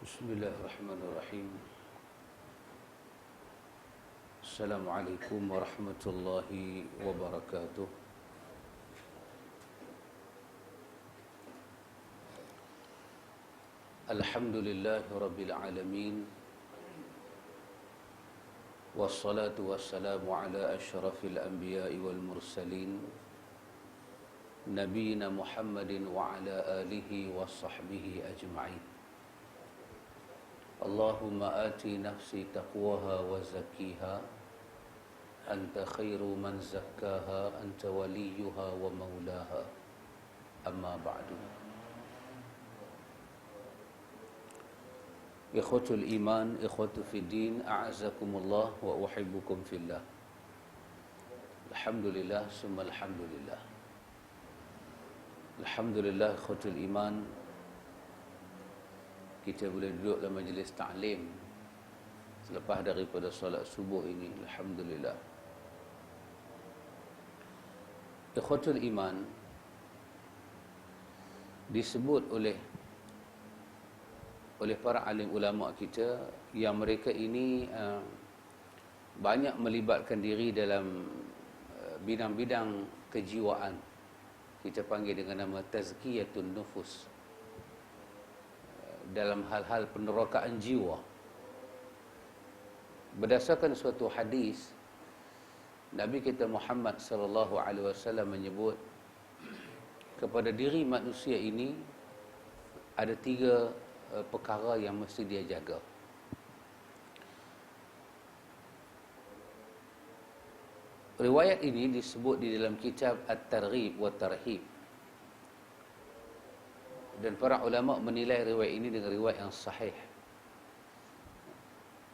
Bismillahirrahmanirrahim. Assalamualaikum warahmatullahi wabarakatuh. Alhamdulillahi rabbil alamin. Wassalatu wassalamu ala asyrafil anbiya'i wal mursalin, nabiyina Muhammadin wa ala alihi wa sahbihi ajma'in. Allahumma ati nafsi taqwaha wa zakkiha, anta khairu man zakkaha, anta waliyuha wa maulaha, amma ba'du. Ikhwatul iman, ikhwatu fid din, a'azakumullah wa uhibbukum fillah. Alhamdulillah, summa alhamdulillah. Alhamdulillah, ikhwatul iman, kita boleh duduk dalam majlis ta'lim selepas daripada solat subuh ini. Alhamdulillah. Ikhwatul iman disebut oleh para alim ulama kita yang mereka ini banyak melibatkan diri dalam bidang-bidang kejiwaan. Kita panggil dengan nama tazkiyatun nufus, dalam hal-hal penerokaan jiwa. Berdasarkan suatu hadis, Nabi kita Muhammad sallallahu alaihi wasallam menyebut kepada diri manusia ini ada 3 perkara yang mesti dia jaga. Riwayat ini disebut di dalam kitab At-Targhib wa Tarhib, dan para ulama menilai riwayat ini dengan riwayat yang sahih.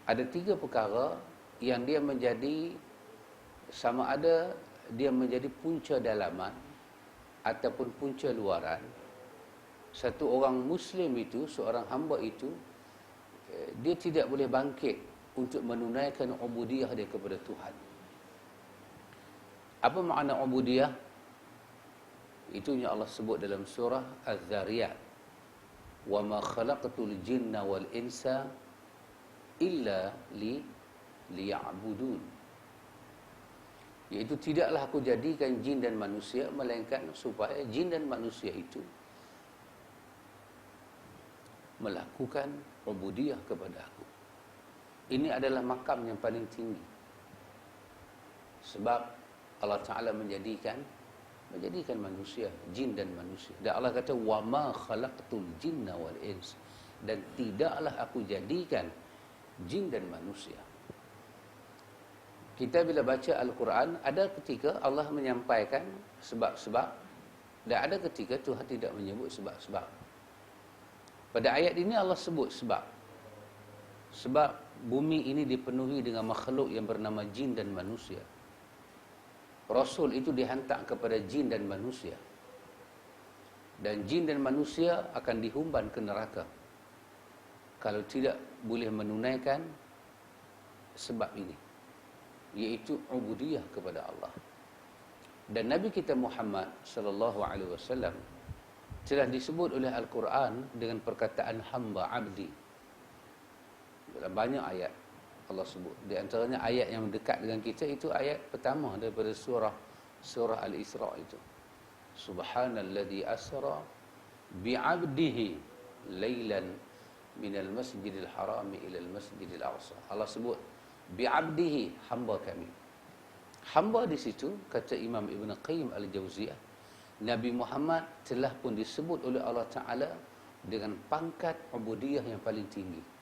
Ada 3 perkara yang dia menjadi, sama ada dia menjadi punca dalaman ataupun punca luaran. Satu orang Muslim itu, seorang hamba itu, dia tidak boleh bangkit untuk menunaikan ubudiyah dia kepada Tuhan. Apa makna ubudiyah? Itu yang Allah sebut dalam surah Az-Zariyat, wa ma khalaqtul jinna wal insa illa liya'budun. Iaitu tidaklah aku jadikan jin dan manusia melainkan supaya jin dan manusia itu melakukan ubudiyah kepada aku. Ini adalah makam yang paling tinggi, sebab Allah Ta'ala menjadikan manusia, jin dan manusia. Dan Allah kata, wa ma khalaqtul jinna wal ins, dan tidaklah aku jadikan jin dan manusia. Kita bila baca Al-Quran, ada ketika Allah menyampaikan sebab-sebab, dan ada ketika Tuhan tidak menyebut sebab-sebab. Pada ayat ini Allah sebut sebab. Sebab bumi ini dipenuhi dengan makhluk yang bernama jin dan manusia. Rasul itu dihantar kepada jin dan manusia, dan jin dan manusia akan dihumban ke neraka kalau tidak boleh menunaikan sebab ini, iaitu ubudiyah kepada Allah. Dan Nabi kita Muhammad sallallahu alaihi wasallam telah disebut oleh Al-Quran dengan perkataan hamba, abdi, dalam banyak ayat. Allah sebut. Di antaranya ayat yang dekat dengan kita itu ayat pertama daripada surah Al-Isra itu. Subhanalladzi asra bi'abdihi lailan minal masjidil harami ilal masjidil aqsa. Allah sebut bi'abdihi, hamba kami. Hamba di situ, kata Imam Ibn Qayyim Al-Jauziyah, Nabi Muhammad telah pun disebut oleh Allah Ta'ala dengan pangkat ubudiyah yang paling tinggi.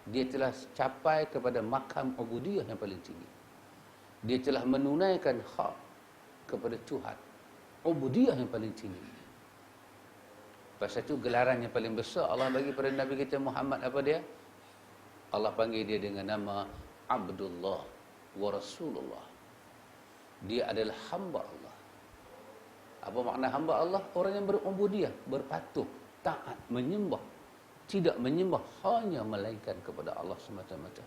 Dia telah capai kepada makam ubudiyah yang paling tinggi. Dia telah menunaikan hak kepada Tuhan, ubudiyah yang paling tinggi. Pasal itu gelaran yang paling besar Allah bagi pada Nabi kita Muhammad, apa dia? Allah panggil dia dengan nama Abdullah wa Rasulullah. Dia adalah hamba Allah. Apa makna hamba Allah? Orang yang berubudiyah, berpatuh, taat, menyembah, tidak menyembah hanya melainkan kepada Allah semata-mata.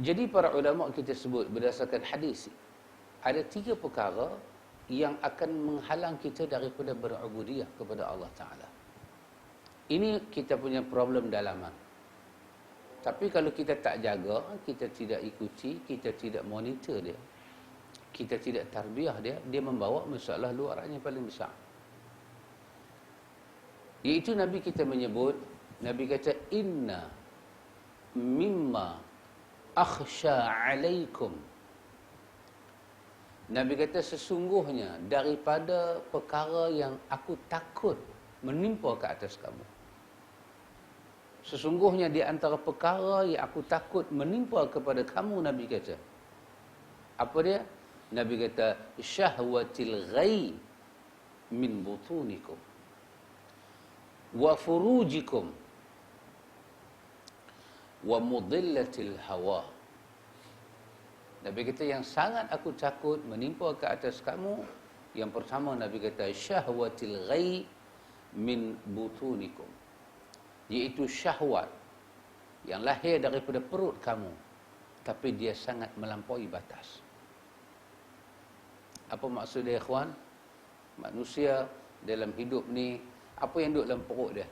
Jadi para ulama kita sebut berdasarkan hadis, ada 3 perkara yang akan menghalang kita daripada berubudiyah kepada Allah Ta'ala. Ini kita punya problem dalaman. Tapi kalau kita tak jaga, kita tidak ikuti, kita tidak monitor dia, kita tidak tarbiyah dia, dia membawa masalah luaran yang paling besar. Iaitu Nabi kita menyebut, Nabi kata, inna mimma akhsha alaikum. Nabi kata, sesungguhnya daripada perkara yang aku takut menimpa ke atas kamu. Sesungguhnya di antara perkara yang aku takut menimpa kepada kamu, Nabi kata. Apa dia? Nabi kata, syahwatil ghai min butunikum wa furujikum wa mudillatil hawa. Nabi kata, yang sangat aku takut menimpa ke atas kamu, yang pertama Nabi kata, syahwatil ghai min butunikum, iaitu syahwat yang lahir daripada perut kamu, tapi dia sangat melampaui batas. Apa maksud dia, ikhwan? Manusia dalam hidup ni, apa yang duduk dalam perut dia?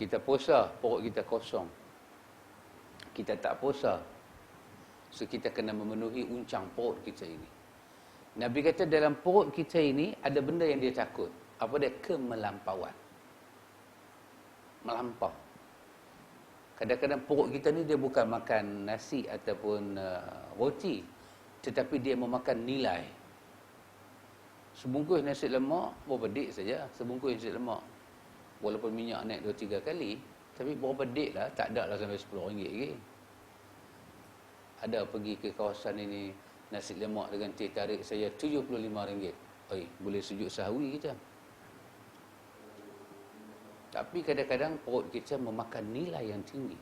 Kita puasa, perut kita kosong. Kita tak puasa, so kita kena memenuhi uncang perut kita ini. Nabi kata dalam perut kita ini ada benda yang dia takut. Apa dia? Kemelampauan. Melampau. Kadang-kadang perut kita ni dia bukan makan nasi ataupun roti, tetapi dia memakan nilai. Sebungkus nasi lemak berapa dik saja, sebungkus nasi lemak. Walaupun minyak naik 2-3 kali, tapi berapa dik lah, tak ada lah sampai RM10 lagi. Ada pergi ke kawasan ini, nasi lemak dengan teh tarik saya RM75. Oi, boleh sujud sahwi kita. Tapi kadang-kadang perut kita memakan nilai yang tinggi,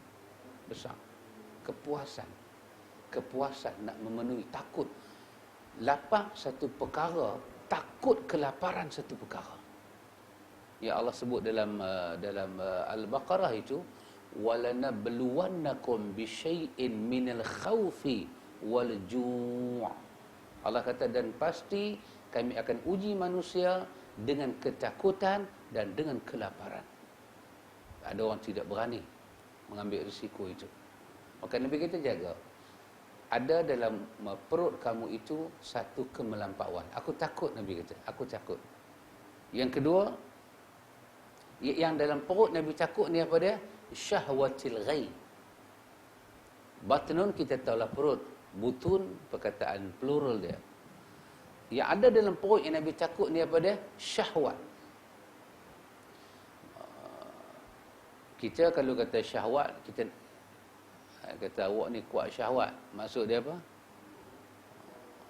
besar. Kepuasan. Kepuasan nak memenuhi, takut. Lapar satu perkara, takut kelaparan satu perkara. Ya Allah sebut dalam Al-Baqarah itu, walanabluwannakum bisyai'in minal khawfi wal ju'. Allah kata, dan pasti kami akan uji manusia dengan ketakutan dan dengan kelaparan. Ada orang tidak berani mengambil risiko itu. Maka Nabi kita jaga. Ada dalam perut kamu itu satu kemelampauan. Aku takut, Nabi kata. Aku takut. Yang kedua, yang dalam perut Nabi takut ni apa dia? Syahwatil ghai. Batnun kita tahulah perut. Butun perkataan plural dia. Yang ada dalam perut yang Nabi takut ni apa dia? Syahwat. Kita kalau kata syahwat, kita kata awak ni kuat syahwat. Maksud dia apa?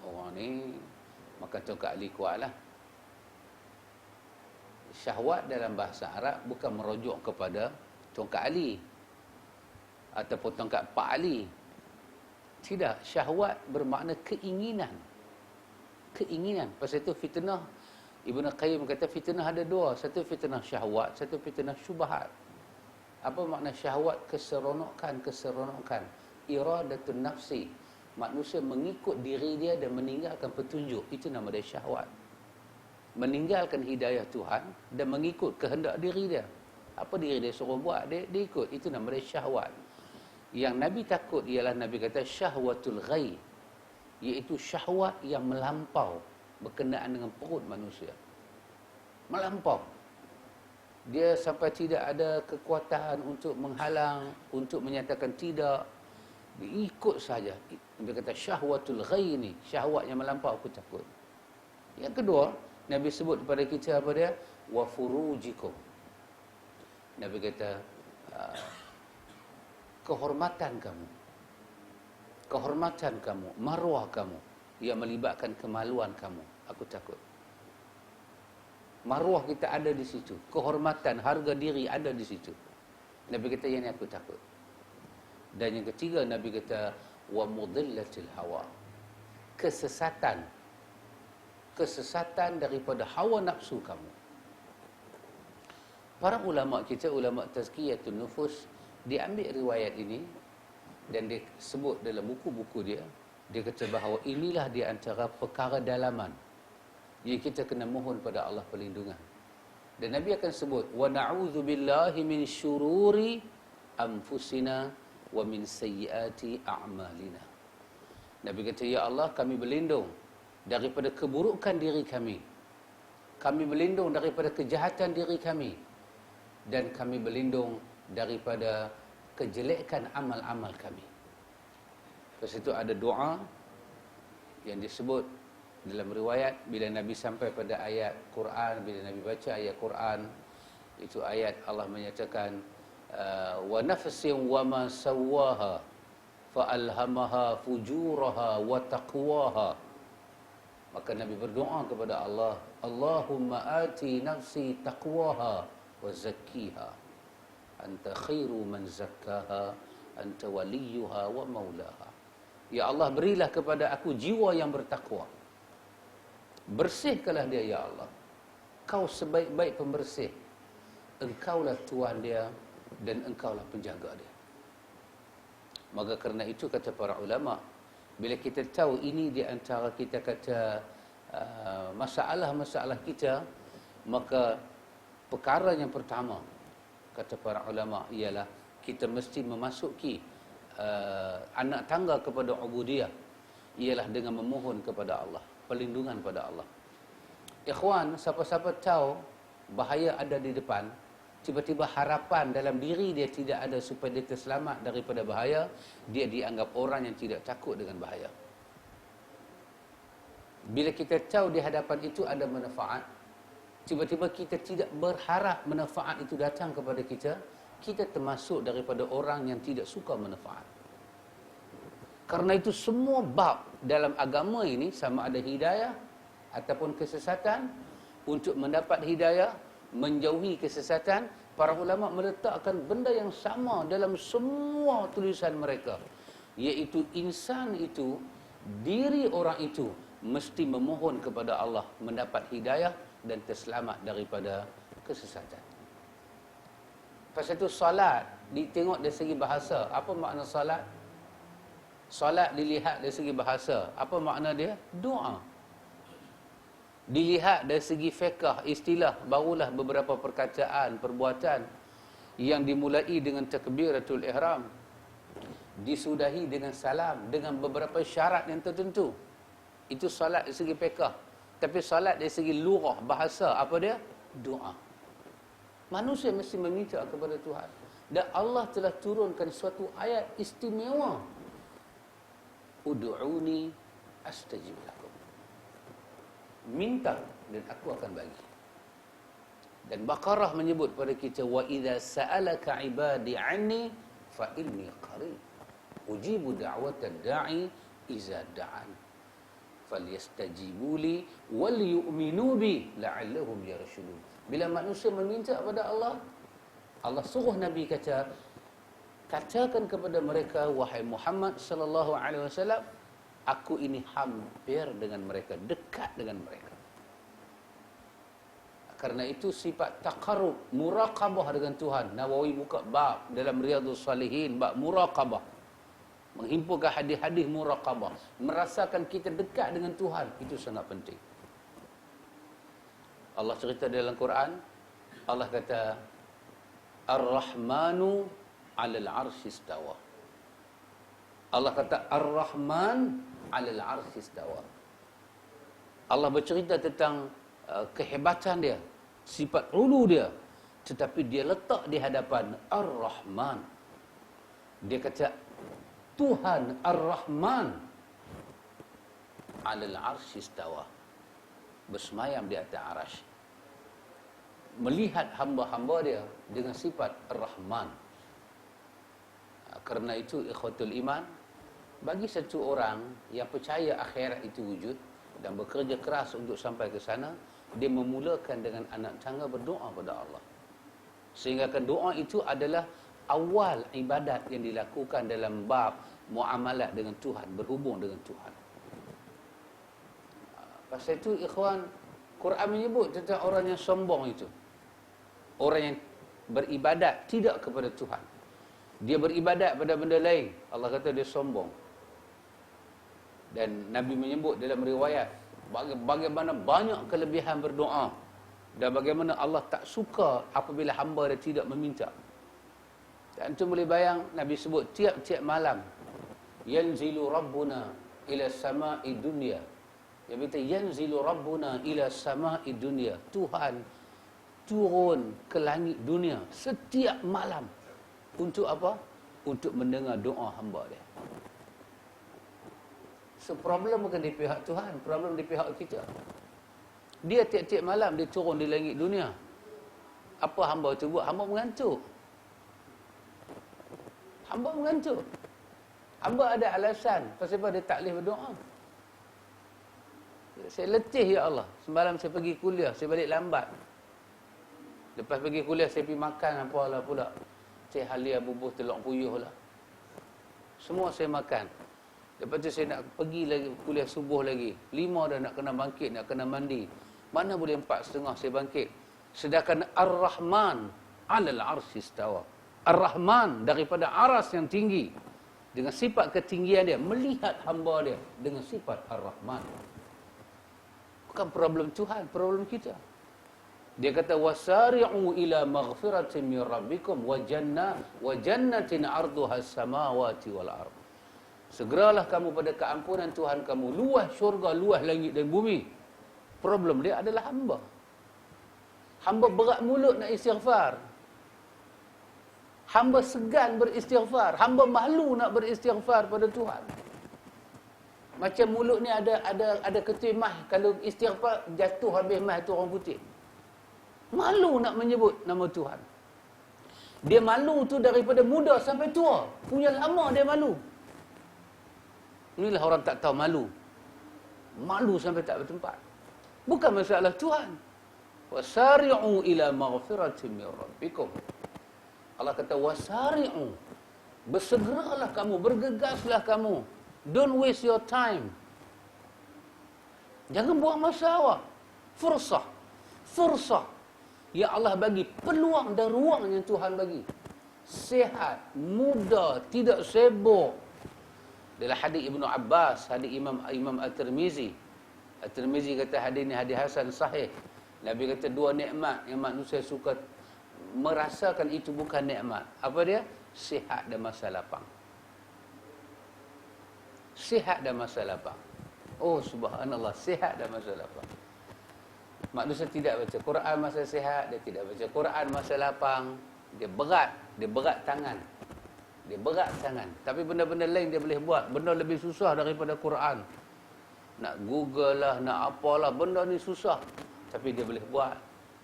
Orang ni makan tongkat ali kuat lah. Syahwat dalam bahasa Arab bukan merujuk kepada tongkat ali ataupun tongkat Pak Ali. Tidak, syahwat bermakna keinginan. Keinginan. Pasal itu fitnah, Ibn Qayyim kata fitnah ada dua. Satu fitnah syahwat, satu fitnah syubhat. Apa makna syahwat? Keseronokan. Iradatun nafsi. Manusia mengikut diri dia dan meninggalkan petunjuk. Itu nama dia syahwat. Meninggalkan hidayah Tuhan dan mengikut kehendak diri dia. Apa diri dia suruh buat, dia ikut. Itu nama dia syahwat. Yang Nabi takut ialah Nabi kata syahwatul ghai, iaitu syahwat yang melampau berkenaan dengan perut manusia. Melampau. Dia sampai tidak ada kekuatan untuk menghalang, untuk menyatakan tidak. Dia ikut saja. Dia kata syahwatul ghai ni, syahwat yang melampau, aku takut. Yang kedua, Nabi sebut kepada kita apa dia? Wa furujikum. Nabi kata kehormatan kamu. Kehormatan kamu, maruah kamu yang melibatkan kemaluan kamu, aku takut. Maruah kita ada di situ. Kehormatan, harga diri ada di situ. Nabi kata, yang ni aku takut. Dan yang ketiga, Nabi kata, wa mudillatil hawa. Kesesatan. Kesesatan daripada hawa nafsu kamu. Para ulama kita, ulama tazkiyatun nufus, dia ambil riwayat ini dan dia sebut dalam buku-buku dia. Dia kata bahawa inilah di antara perkara dalaman yang kita kena mohon pada Allah perlindungan. Dan Nabi akan sebut, wa na'udzu billahi min syururi anfusina wa min sayyiati a'malina. Nabi kata, ya Allah, kami berlindung daripada keburukan diri kami. Kami berlindung daripada kejahatan diri kami. Dan kami berlindung daripada kejelekan amal-amal kami. Lepas itu ada doa yang disebut dalam riwayat, bila Nabi sampai pada ayat Quran, bila Nabi baca ayat Quran, itu ayat Allah menyatakan, wa nafsin wa ma sawwaha fa alhamaha fujuraha wa taqwaha. Maka Nabi berdoa kepada Allah, Allahumma ati nafsi taqwaha wa zakkiha anta khairu man zakkaha anta waliyuha wa maulaha. Ya Allah, berilah kepada aku jiwa yang bertakwa, bersihkanlah dia ya Allah, kau sebaik-baik pembersih, engkaulah Tuhan dia dan engkaulah penjaga dia. Maka kerana itu kata para ulama, bila kita tahu ini di antara kita kata masalah-masalah kita, maka perkara yang pertama kata para ulama ialah kita mesti memasuki anak tangga kepada ubudiyah, ialah dengan memohon kepada Allah, perlindungan pada Allah. Ikhwan, siapa-siapa tahu bahaya ada di depan, tiba-tiba harapan dalam diri dia tidak ada supaya dia terselamat daripada bahaya, dia dianggap orang yang tidak takut dengan bahaya. Bila kita tahu di hadapan itu ada manfaat, tiba-tiba kita tidak berharap manfaat itu datang kepada kita, kita termasuk daripada orang yang tidak suka manfaat. Karena itu semua bab dalam agama ini, sama ada hidayah ataupun kesesatan, untuk mendapat hidayah, menjauhi kesesatan, para ulama meletakkan benda yang sama dalam semua tulisan mereka, iaitu insan itu, diri orang itu mesti memohon kepada Allah mendapat hidayah dan terselamat daripada kesesatan. Pasal itu salat ditengok dari segi bahasa. Apa makna salat? Salat dilihat dari segi bahasa. Apa makna dia? Doa. Dilihat dari segi fiqh, istilah, barulah beberapa perkataan, perbuatan yang dimulai dengan takbiratul ihram, disudahi dengan salam, dengan beberapa syarat yang tertentu. Itu salat dari segi fiqh. Tapi salat dari segi lughah, bahasa, apa dia? Doa. Manusia mesti meminta kepada Tuhan. Dan Allah telah turunkan suatu ayat istimewa. Ud'uni astajib lakum. Minta dan aku akan bagi. Dan Baqarah menyebut pada kita, wa idza sa'alaka 'ibadi 'anni fa inni qarib ujibu da'watad da'i idza da'an falyastajibu li wal yu'minu bi la'allahum yarshudun. Bila manusia meminta kepada Allah, Allah suruh Nabi kata, katakan kepada mereka, wahai Muhammad sallallahu alaihi wasallam, aku ini hampir dengan mereka, dekat dengan mereka. Karena itu sifat taqarrub, muraqabah dengan Tuhan. Nawawi buka bab dalam Riyadhus Shalihin, bab muraqabah, menghimpunkan hadis-hadis muraqabah, merasakan kita dekat dengan Tuhan, itu sangat penting. Allah cerita dalam Quran, Allah kata, Ar-Rahmanu 'alal 'arsy istawa. Allah kata Ar-Rahman 'alal 'arsy istawa. Allah bercerita tentang kehebatan dia, sifat ulu dia, tetapi dia letak di hadapan Ar-Rahman. Dia kata Tuhan Ar-Rahman 'alal 'arsy istawa, bersemayam di atas arasy, melihat hamba-hamba dia dengan sifat Ar-Rahman. Kerana itu ikhwatul iman, bagi satu orang yang percaya akhirat itu wujud dan bekerja keras untuk sampai ke sana, dia memulakan dengan anak tangga berdoa kepada Allah. Sehingga kan doa itu adalah awal ibadat yang dilakukan dalam bab muamalat dengan Tuhan, berhubung dengan Tuhan. Pasal itu ikhwan, Quran menyebut tentang orang yang sombong itu, orang yang beribadat tidak kepada Tuhan, dia beribadat pada benda lain, Allah kata dia sombong. Dan Nabi menyebut dalam riwayat bagaimana banyak kelebihan berdoa Dan bagaimana Allah tak suka apabila hamba dia tidak meminta. Dan antum boleh bayang, Nabi sebut tiap-tiap malam, yanzilu rabbuna ila sama'i dunya. Dia kata yanzilu rabbuna ila sama'i dunya. Tuhan turun ke langit dunia setiap malam. Untuk apa? Untuk mendengar doa hamba dia. So problem bukan di pihak Tuhan, problem di pihak kita. Dia tiap-tiap malam dia turun di langit dunia. Apa hamba tu buat? Hamba mengantuk. Hamba mengantuk. Hamba ada alasan pasal apa dia tak boleh berdoa. Saya letih ya Allah. Semalam saya pergi kuliah, saya balik lambat. Lepas pergi kuliah saya pergi makan apalah pula. Saya halia bubuh telur puyuh lah. Semua saya makan. Lepas tu saya nak pergi lagi kuliah subuh lagi. 5 dah nak kena bangkit, nak kena mandi. Mana boleh 4:30 saya bangkit. Sedangkan Ar-Rahman 'alal 'arsy istawa. Ar-Rahman daripada aras yang tinggi, dengan sifat ketinggian dia, melihat hamba dia dengan sifat Ar-Rahman. Bukan problem Tuhan, problem kita. Dia kata wasari'u ila maghfiratin min rabbikum wa jannatin 'arduha as-samawati wal ardh. Segeralah kamu pada keampunan Tuhan kamu, luas syurga, luas langit dan bumi. Problem dia adalah hamba. Hamba berat mulut nak istighfar. Hamba segan beristighfar. Hamba malu nak beristighfar pada Tuhan. Macam mulut ni ada ketui mah. Kalau istighfar, jatuh habis mah tu orang putih. Malu nak menyebut nama Tuhan. Dia malu tu daripada muda sampai tua. Punya lama dia malu. Inilah orang tak tahu malu. Malu sampai tak bertempat. Bukan masalah Tuhan. Wasari'u ila maghfiratin min rabbikum. Allah kata wasari'u. Bersegeralah kamu, bergegaslah kamu. Don't waste your time. Jangan buang masa awak. Fursah. Ya Allah bagi peluang dan ruang yang Tuhan bagi. Sihat, muda, tidak sibuk. Dalam hadis Ibnu Abbas, hadis Imam At-Tirmizi. At-Tirmizi kata hadis ni hadis hasan sahih. Nabi kata 2 nikmat yang manusia suka merasakan itu bukan nikmat. Apa dia? Sihat dan masa lapang. Sihat dan masa lapang. Oh subhanallah, sihat dan masa lapang. Manusia tidak baca Quran masa sihat, dia tidak baca Quran masa lapang. Dia berat tangan. Dia berat tangan. Tapi benda-benda lain dia boleh buat. Benda lebih susah daripada Quran. Nak Google lah, nak apalah, benda ni susah. Tapi dia boleh buat.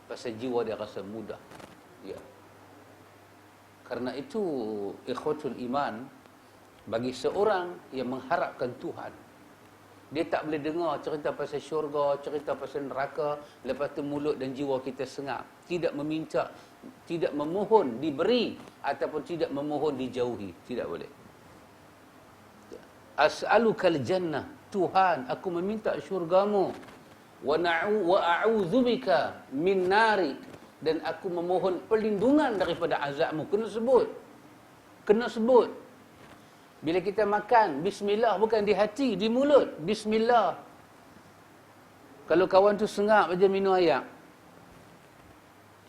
Pasal jiwa dia rasa mudah. Ya. Karena itu, ikhwatul iman, bagi seorang yang mengharapkan Tuhan, dia tak boleh dengar cerita pasal syurga, cerita pasal neraka, lepas tu mulut dan jiwa kita sengap. Tidak meminta, tidak memohon diberi, ataupun tidak memohon dijauhi. Tidak boleh. As'alukal jannah. Tuhan, aku meminta syurgamu. Wa a'udzubika min narik. Dan aku memohon perlindungan daripada azabmu. Kena sebut. Bila kita makan, bismillah, bukan di hati, di mulut. Bismillah. Kalau kawan tu sengap aja minum air,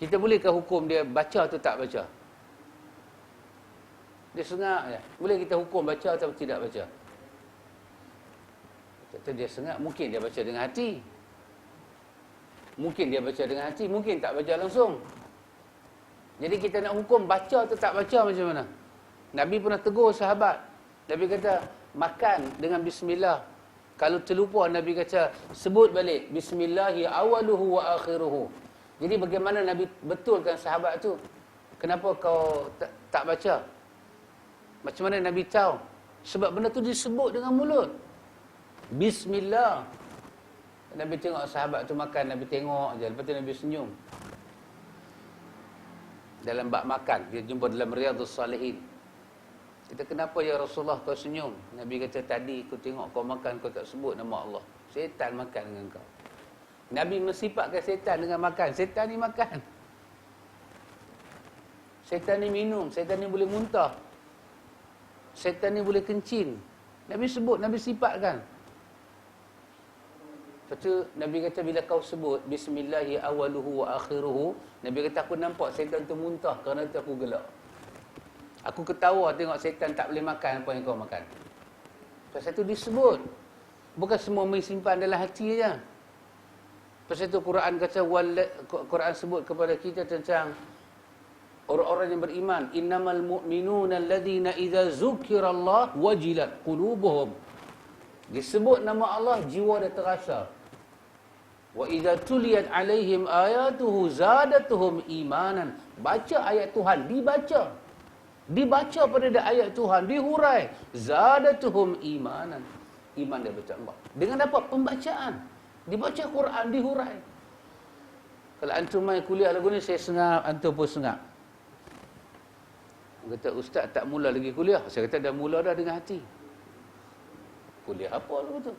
kita bolehkah hukum dia baca atau tak baca? Dia sengap je. Boleh kita hukum baca atau tidak baca? Kata dia sengap, mungkin dia baca dengan hati. Mungkin dia baca dengan hati, mungkin tak baca langsung. Jadi kita nak hukum baca atau tak baca macam mana? Nabi pernah tegur sahabat. Nabi kata, makan dengan bismillah. Kalau terlupa, Nabi kata, sebut balik. Bismillahi awaluhu wa akhiruhu. Jadi bagaimana Nabi betulkan sahabat tu? Kenapa kau tak baca? Macam mana Nabi tahu? Sebab benda tu disebut dengan mulut. Bismillah. Nabi tengok sahabat tu makan, Nabi tengok je. Lepas tu Nabi senyum. Dalam bab makan, dia jumpa dalam Riyadhus Salihin. Kita, kenapa ya Rasulullah kau senyum? Nabi kata, tadi aku tengok kau makan, kau tak sebut nama Allah. Setan makan dengan kau. Nabi mensifatkan setan dengan makan. Setan ni makan. Setan ni minum. Setan ni boleh muntah. Setan ni boleh kencing. Nabi sebut, Nabi sifatkan. Lepas tu Nabi kata bila kau sebut bismillahi awaluhu wa akhiruhu, Nabi kata aku nampak syaitan tu muntah kerana tu aku gelak. Aku ketawa tengok syaitan tak boleh makan apa yang kau makan. Pasal tu disebut. Bukan semua simpan dalam hati je. Pasal tu Quran kata Quran sebut kepada kita tentang orang-orang yang beriman, innamal mu'minuna alladhina idza dzukirallah wajilat qulubuhum. Disebut nama Allah, jiwa dia terasa. Wa idza tuliyat alaihim ayatuhu zadatuhum imanan. Baca ayat Tuhan, dibaca pada ayat Tuhan, dihurai, zadatuhum imanan. Iman dia bertambah. Dengan apa? Pembacaan. Dibaca Quran, dihurai. Kalau antum main kuliah lagu ni, saya sengap, antum pun sengap. Dia kata, ustaz tak mula lagi kuliah. Saya kata, dah mula dah dengan hati. Kuliah apa lagu tu?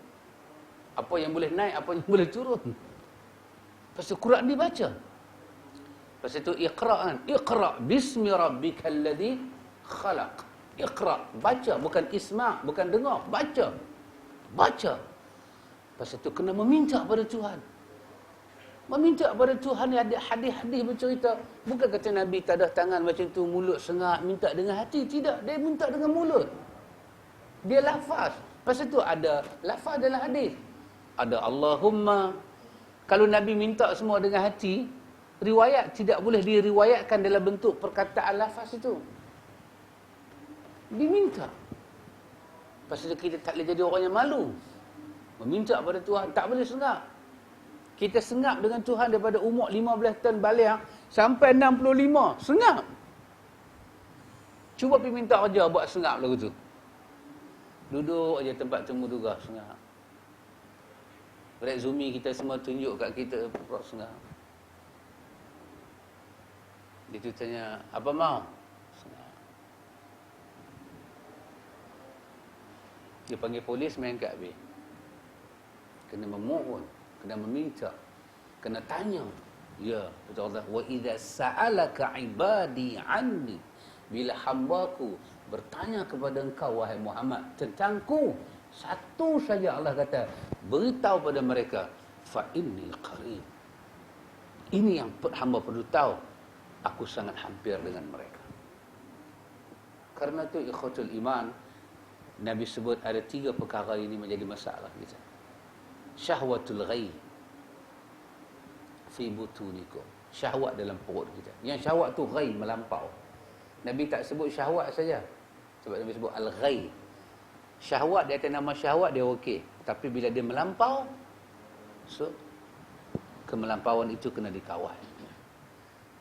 Apa yang boleh naik, apa yang boleh turun. Lepas tu Quran dibaca. Lepas tu iqra' kan. Iqra' bismi rabbikal ladzi khalaq. Iqra'. Baca. Bukan isma'. Bukan dengar. Baca. Baca. Lepas tu kena meminta pada Tuhan. Meminta pada Tuhan. Ada hadis-hadis bercerita. Bukan kata Nabi tadah tangan macam tu, mulut sengak, minta dengan hati. Tidak. Dia minta dengan mulut. Dia lafaz. Lepas tu ada lafaz dalam hadis. Ada Allahumma. Kalau Nabi minta semua dengan hati, riwayat tidak boleh diriwayatkan dalam bentuk perkataan lafaz itu. Diminta. Lepas tu kita tak boleh jadi orang yang malu. Meminta pada Tuhan. Tak boleh sengap. Kita sengap dengan Tuhan daripada umur 15 tahun balik sampai 65. Sengap. Cuba pergi minta kerja buat sengap lagu tu. Duduk aja tempat temu dugah sengap. Berat Zumi kita semua tunjuk kat kita pura sengap. Dia tu tanya, apa mau? Sengap. Dia panggil polis main kat habis. Kena memohon, kena meminta, kena tanya. Ya, betul Allah. Wa idza sa'alaka ibadi anni, bila hamba-Ku bertanya kepada engkau wahai Muhammad tentangku, satu saja Allah kata, beritahu pada mereka, fa inni qarib. Ini yang hamba perlu tahu, aku sangat hampir dengan mereka. Karena itu ikhwatul iman, Nabi sebut ada 3 perkara ini menjadi masalah kita. Syahwatul ghaib fi butunikum. Syahwat dalam perut kita. Yang syahwat tu ghaib, melampau. Nabi tak sebut syahwat saja. Sebab Nabi sebut al-ghaib. Syahwat di atas nama syahwat dia okey. Tapi bila dia melampau, so kemelampauan itu kena dikawal.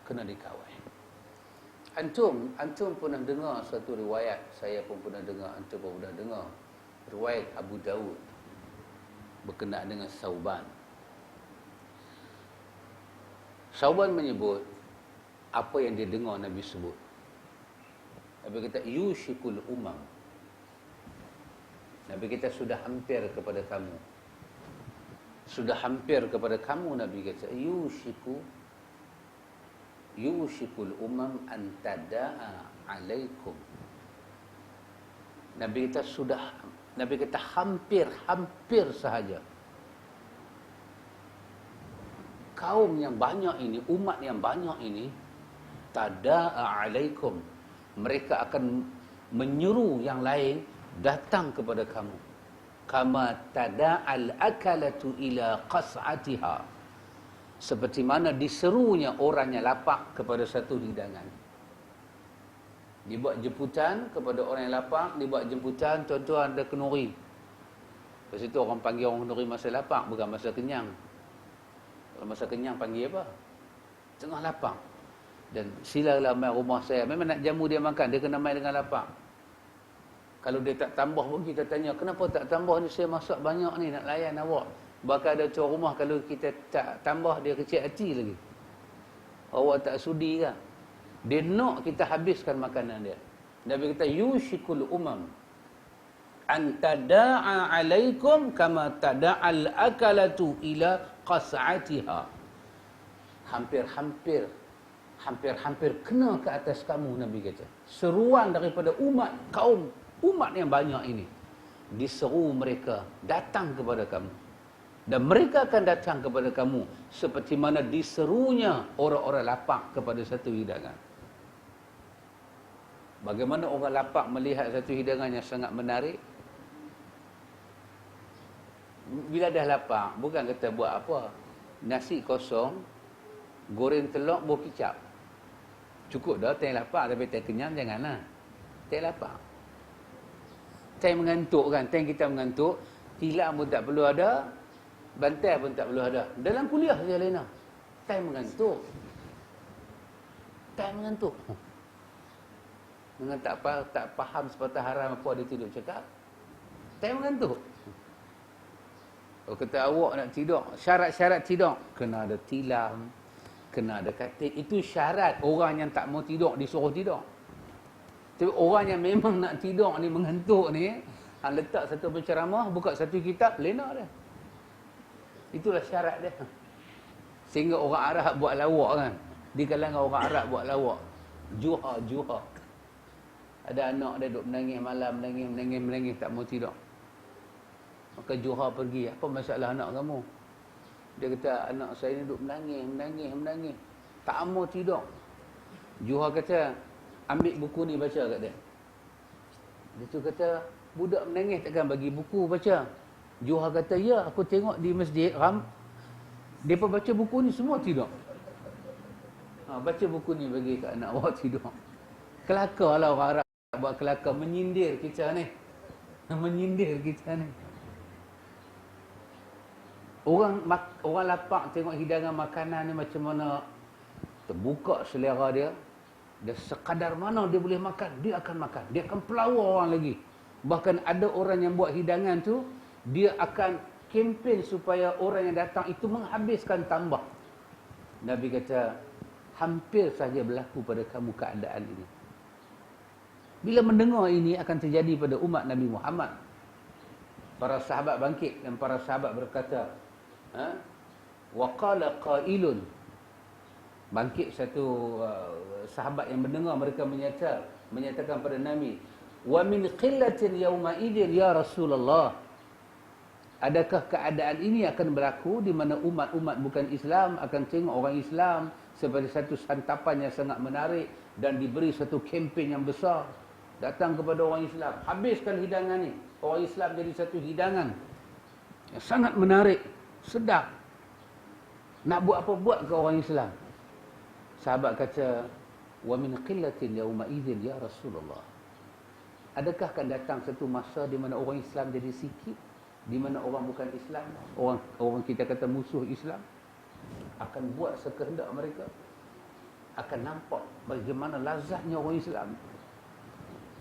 Kena dikawal. Antum pernah dengar satu riwayat, saya pun pernah dengar, antum pun pernah dengar. Riwayat Abu Daud berkenaan dengan Sauban. Sauban menyebut apa yang dia dengar Nabi sebut. Nabi kata, yushikul umam. Nabi kata, sudah hampir kepada kamu. Sudah hampir kepada kamu, Nabi kata, yushikul umam antada'a alaikum. Nabi kata, Nabi kata hampir sahaja. Kaum yang banyak ini, umat yang banyak ini, tada'a alaikum. Mereka akan menyeru yang lain datang kepada kamu. Kama tada'al akalatu ila qas'atiha. Seperti mana diserunya orang yang lapar kepada satu hidangan. Dibuat jemputan kepada orang yang lapar, dibuat jemputan, tuan-tuan ada kenuri. Lepas itu orang panggil orang kenuri masa lapar, bukan masa kenyang. Kalau masa kenyang panggil apa? Tengah lapar. Dan silalah main rumah saya. Memang nak jamu dia makan, dia kena main dengan lapar. Kalau dia tak tambah pun kita tanya, kenapa tak tambah ni, saya masak banyak ni nak layan awak. Bahkan ada tuan rumah kalau kita tak tambah, dia kecil hati lagi. Awak tak sudi kan? Dia nak kita habiskan makanan dia. Nabi kata, yushikul umam antada'a alaikum kama tada'al akalatu ila qas'atiha. Hampir kena ke atas kamu, Nabi kata. Seruan daripada umat yang banyak ini. Diseru mereka datang kepada kamu. Dan mereka akan datang kepada kamu seperti mana diserunya orang-orang lapang kepada satu hidangan. Bagaimana orang lapang melihat satu hidangan yang sangat menarik? Bila dah lapang, bukan kata buat apa. Nasi kosong, goreng telur, buah kicap. Cukup dah, tak lapang. Tapi tak kenyang, janganlah. Tak lapang. Tak mengantuk kan. Tak kita mengantuk, tilam pun tak perlu ada, bantai pun tak perlu ada. Dalam kuliah saja Lena. Tak mengantuk. Tak mengantuk. Dengan tak faham sepatah haram apa dia tidur cakap. Tak mengantuk. Kalau kata awak nak tidur, syarat-syarat tidur, kena ada tilam, kena ada katil. Itu syarat orang yang tak mau tidur, disuruh tidur. Tapi orang yang memang nak tidur ni, mengantuk ni, letak satu penceramah, buka satu kitab, lena dia. Itulah syarat dia. Sehingga orang Arab buat lawak kan. Di kalangan orang Arab buat lawak. Juha. Ada anak dia duduk menangis malam, menangis, tak mau tidur. Maka Juha pergi, apa masalah anak kamu? Dia kata, anak saya ni duduk menangis. Tak mau tidur. Juha kata, ambil buku ni baca kat dia. Dia tu kata, budak menangis takkan bagi buku baca. Juha kata, ya, aku tengok di masjid, mereka baca buku ni semua tidur. Baca buku ni bagi kat anak awak tidur. Kelakar lah orang Arab buat kelakar, menyindir kita ni. Orang lapang tengok hidangan makanan ni macam mana terbuka selera dia. Dan sekadar mana dia boleh makan, dia akan makan. Dia akan pelawar orang lagi. Bahkan ada orang yang buat hidangan tu, dia akan kempen supaya orang yang datang itu menghabiskan tambah. Nabi kata, hampir saja berlaku pada kamu keadaan ini. Bila mendengar ini akan terjadi pada umat Nabi Muhammad. Para sahabat bangkit dan para sahabat berkata, wa qala qailun. Bangkit satu sahabat yang mendengar, mereka menyatakan pada Nabi, wa min qillatin yawma idin ya Rasulullah. Adakah keadaan ini akan berlaku di mana umat-umat bukan Islam akan tengok orang Islam sebagai satu santapan yang sangat menarik dan diberi satu kempen yang besar, datang kepada orang Islam, habiskan hidangan ni. Orang Islam jadi satu hidangan yang sangat menarik, sedap. Nak buat apa buat ke orang Islam. Sahabat kata, wa min qillatin yawma idzin ya Rasulullah. Adakah akan datang satu masa di mana orang Islam jadi sikit, di mana orang bukan Islam, orang kita kata musuh Islam, akan buat sekehendak mereka, akan nampak bagaimana lazatnya orang Islam.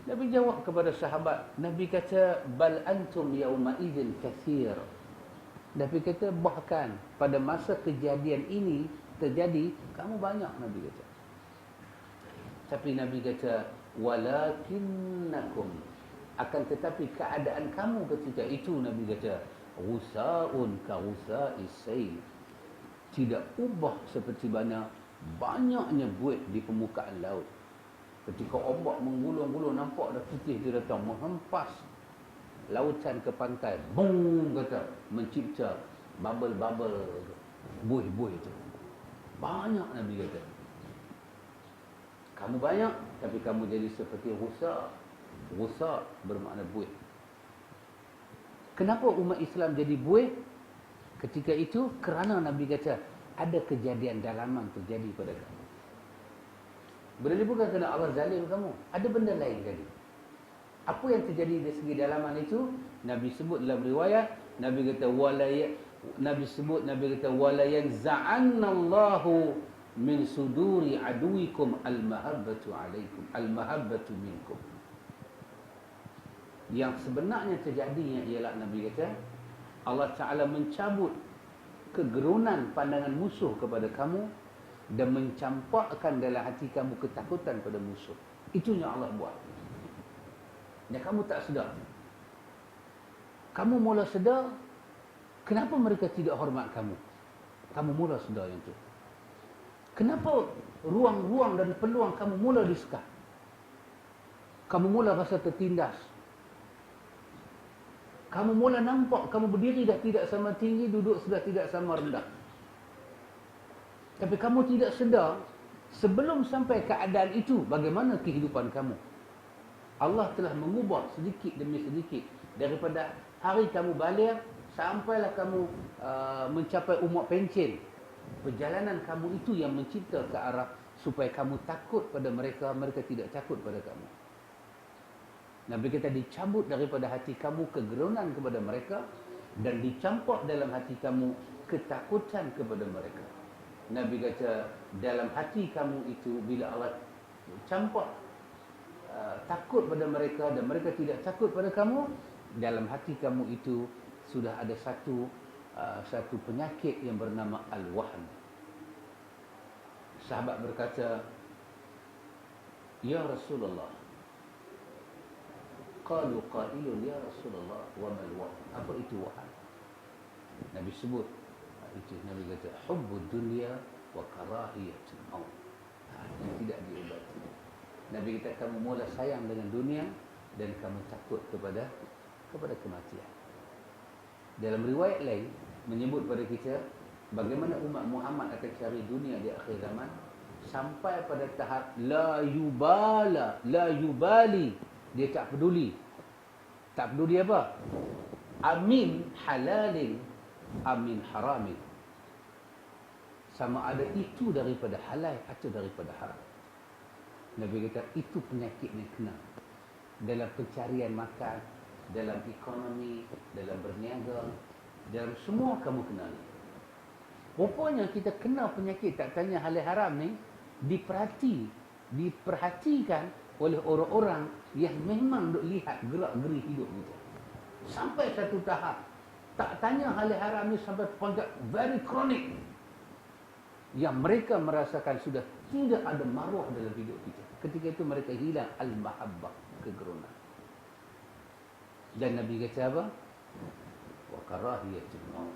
Nabi jawab kepada sahabat, Nabi kata, bal antum yawma idzin katsir. Nabi kata, bahkan pada masa kejadian ini terjadi, kamu banyak, Nabi kata. Tapi Nabi kata, walakinnakum, akan tetapi keadaan kamu ketika itu, Nabi kata, ghusaun ka ghusa'is sayl, tidak ubah seperti mana banyaknya buih di permukaan laut. Ketika ombak menggulung-gulung, nampak dah putih dia datang menghempas lautan ke pantai, boom kata, mencipta bubble-bubble buih-buih itu. Banyak, Nabi kata. Kamu banyak, tapi kamu jadi seperti rusa. Rusa bermakna buih. Kenapa umat Islam jadi buih? Ketika itu, kerana Nabi kata, ada kejadian dalaman terjadi pada kamu. Berarti bukan kerana Allah zalim kamu. Ada benda lain tadi. Apa yang terjadi dari segi dalaman itu, Nabi sebut dalam riwayat, Nabi kata, Nabi kata, wala yanza'annallahu min suduri aduikum al-mahabbatu alaikum, al-mahabbatu minkum. Yang sebenarnya terjadinya ialah, Nabi kata, Allah Ta'ala mencabut kegerunan pandangan musuh kepada kamu dan mencampakkan dalam hati kamu ketakutan pada musuh. Itunya Allah buat. Dan kamu tak sedar. Kamu mula sedar, kenapa mereka tidak hormat kamu? Kamu mula sedar yang itu. Kenapa ruang-ruang dan peluang kamu mula disekat? Kamu mula rasa tertindas. Kamu mula nampak, kamu berdiri dah tidak sama tinggi, duduk sudah tidak sama rendah. Tapi kamu tidak sedar, sebelum sampai keadaan itu, bagaimana kehidupan kamu. Allah telah mengubah sedikit demi sedikit. Daripada hari kamu balik, sampailah kamu mencapai umur pencen. Perjalanan kamu itu yang mencipta ke arah supaya kamu takut pada mereka, mereka tidak takut pada kamu. Nabi kata dicabut daripada hati kamu kegerunan kepada mereka dan dicampur dalam hati kamu ketakutan kepada mereka. Nabi kata dalam hati kamu itu bila Allah campur takut pada mereka dan mereka tidak takut pada kamu, dalam hati kamu itu sudah ada satu penyakit yang bernama al-wahn. Sahabat berkata, "Ya Rasulullah." Qalu qailun ya Rasulullah wa mal wahn. Apa itu wahn? Nabi sebut itu. Nabi kata hubbud dunya wa karahiyatul maut. Yang tidak diubati. Nabi kata kamu mula sayang dengan dunia dan kamu takut kepada kematian. Dalam riwayat lain menyebut pada kita bagaimana umat Muhammad akan cari dunia di akhir zaman sampai pada tahap la yubali, dia tak peduli. Tak peduli apa? Amin halalin, amin haramin. Sama ada itu daripada halal atau daripada haram. Nabi kata itu penyakit yang kena dalam pencarian makan, dalam ekonomi, dalam berniaga, dalam semua kamu kenal. Rupanya kita kena penyakit tak tanya halal haram ni diperhatikan oleh orang-orang yang memang duk lihat gerak-geri hidup kita. Sampai satu tahap tak tanya halal haram ni sampai pangkat very chronic. Yang mereka merasakan sudah tidak ada maruah dalam hidup kita. Ketika itu mereka hilang al-mahabbah, kegerunan. Dan Nabi kata apa? Wa karahiyatul maut.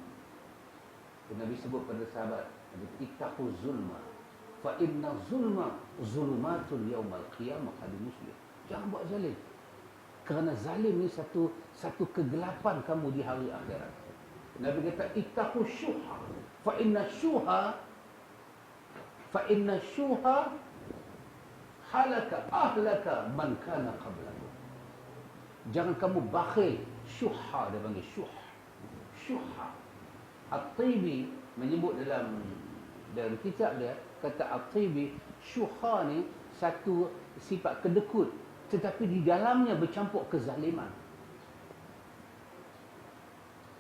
Nabi sebut pada sahabat, ittaqu zulma fa inna zulma zulumatul yaumal qiyamah. Hadis Muslim. Jangan buat zalim. Kerana zalim ni satu kegelapan kamu di hari akhirat. Nabi kata ittaqu syuha fa inna syuha halaka ahlaka man kana qablakum. Jangan kamu bakhil. Syuha dia panggil syuha. At-Tibi menyebut dalam kitab dia, kata At-Tibi, syuha ni satu sifat kedekut tetapi di dalamnya bercampur kezaliman.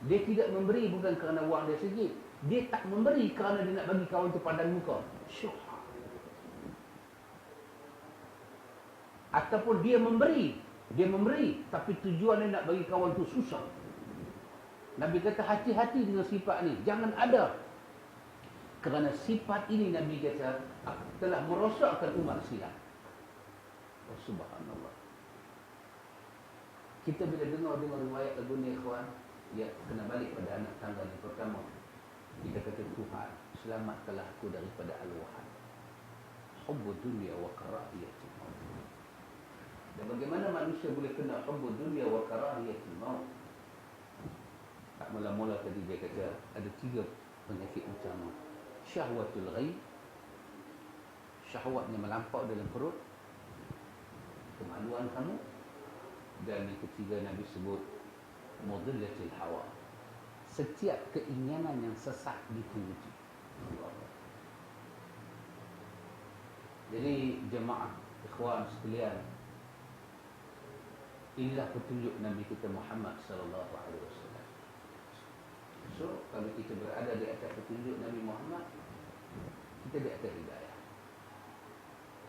Dia tidak memberi bukan kerana wang dia sikit. Dia tak memberi kerana dia nak bagi kawan tu padan muka. Syuha. Ataupun dia memberi tapi tujuan dia nak bagi kawan tu susah. Nabi kata hati-hati dengan sifat ni, jangan ada. Kerana sifat ini Nabi kata telah merosakkan umat silam. Oh, subhanallah. Kita bila dengar riwayat lagu ni ikhwan, ya kena balik pada anak tangga yang pertama. Kita kata Tuhan, selamatkanlah aku daripada al-wahn. Hubbud dunya wa karahiyatul maut. Dan bagaimana manusia boleh kena hubbud dunya wa karahiyatul maut? Tak mula-mula tadi dia kata ada 3 penyakit utama. Syahwatul ghaib, syahwat yang melampau dalam perut, kemaluan kamu, dan yang ketiga Nabi sebut mudillatil hawa, setiap keinginan yang sesat dituruti. Jadi jemaah ikhwan sekalian, inilah petunjuk Nabi kita Muhammad sallallahu alaihi wasallam. So, kalau kita berada di atas petunjuk Nabi Muhammad, kita di atas hidayah.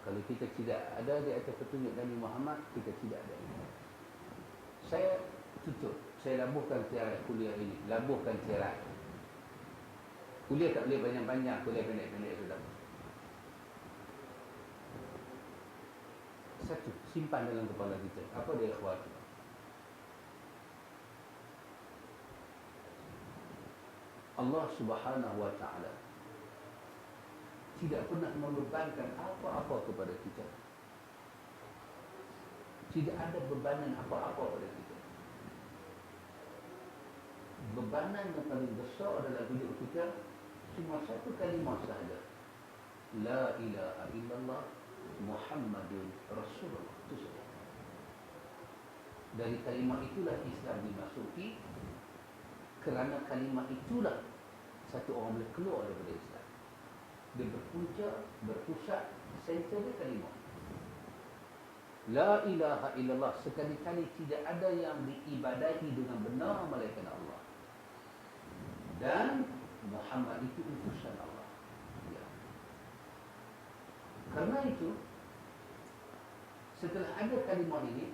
Kalau kita tidak ada di atas petunjuk Nabi Muhammad, kita tidak ada hidayah. Saya tutup. Saya labuhkan tirai kuliah ini. Labuhkan tirai. Kuliah tak boleh panjang-panjang. Kuliah pendek-pendek sudah. Satu, simpan dalam kepala kita. Apa dia ikhwan? Allah Subhanahu wa ta'ala tidak pernah membebankan apa-apa kepada kita. Tidak ada bebanan apa-apa pada kita. bebanan yang paling besar dalam hidup kita cuma satu kalimah sahaja. La ilaha illallah Muhammadun Rasulullah. Itu saja. Dari kalimah itulah Islam dimasuki. Kerana kalimah itulah satu orang boleh keluar daripada Islam. Dia berpusat center dia kalimah. La ilaha illallah, sekali-kali tidak ada yang diibadahi dengan benar melainkan Allah. Dan Muhammad itu utusan Allah. Ya. Karena itu, setelah ada kalimah ini,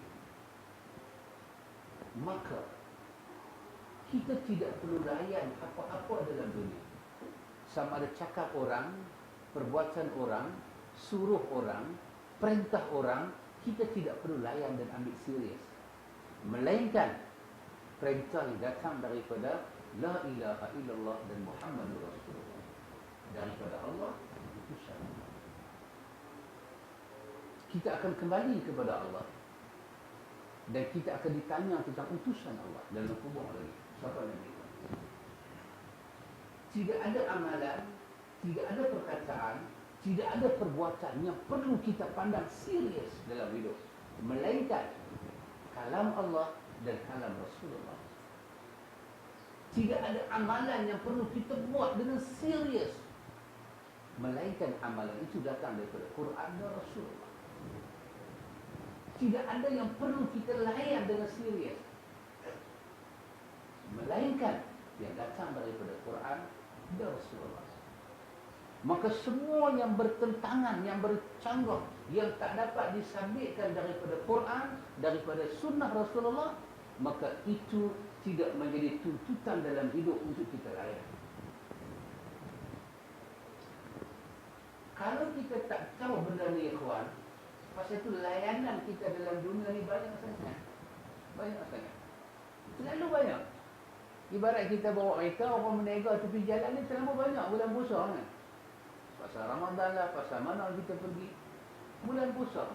maka kita tidak perlu layan apa-apa dalam dunia. Sama ada cakap orang, perbuatan orang, suruh orang, perintah orang, kita tidak perlu layan dan ambil serius. Melainkan perintah yang datang daripada La ilaha illallah dan Muhammadur Rasulullah, daripada Allah, utusan Allah. Kita akan kembali kepada Allah dan kita akan ditanya tentang utusan Allah dalam kubur lagi. Siapa Nabi itu? Tidak ada amalan, tidak ada perkataan, tidak ada perbuatan yang perlu kita pandang serius dalam hidup, melainkan kalam Allah dan kalam Rasulullah. Tidak ada amalan yang perlu kita buat dengan serius, melainkan amalan itu datang daripada Quran dan Rasulullah. Tidak ada yang perlu kita layan dengan serius, melainkan yang datang daripada Quran dan Rasulullah. Maka semua yang bertentangan, yang bercanggah, yang tak dapat disabitkan daripada Quran, daripada sunnah Rasulullah, maka itu tidak menjadi tuntutan dalam hidup untuk kita layan. Kalau kita tak tahu benda ni, ikhwan, pasal itu layanan kita dalam dunia ni banyak sangat. Banyak sangat. Terlalu banyak. Ibarat kita bawa kereta, orang menega tepi jalan ni terlalu banyak bulan puasa kan. Pasal Ramadan lah, pasal mana kita pergi. Bulan puasa.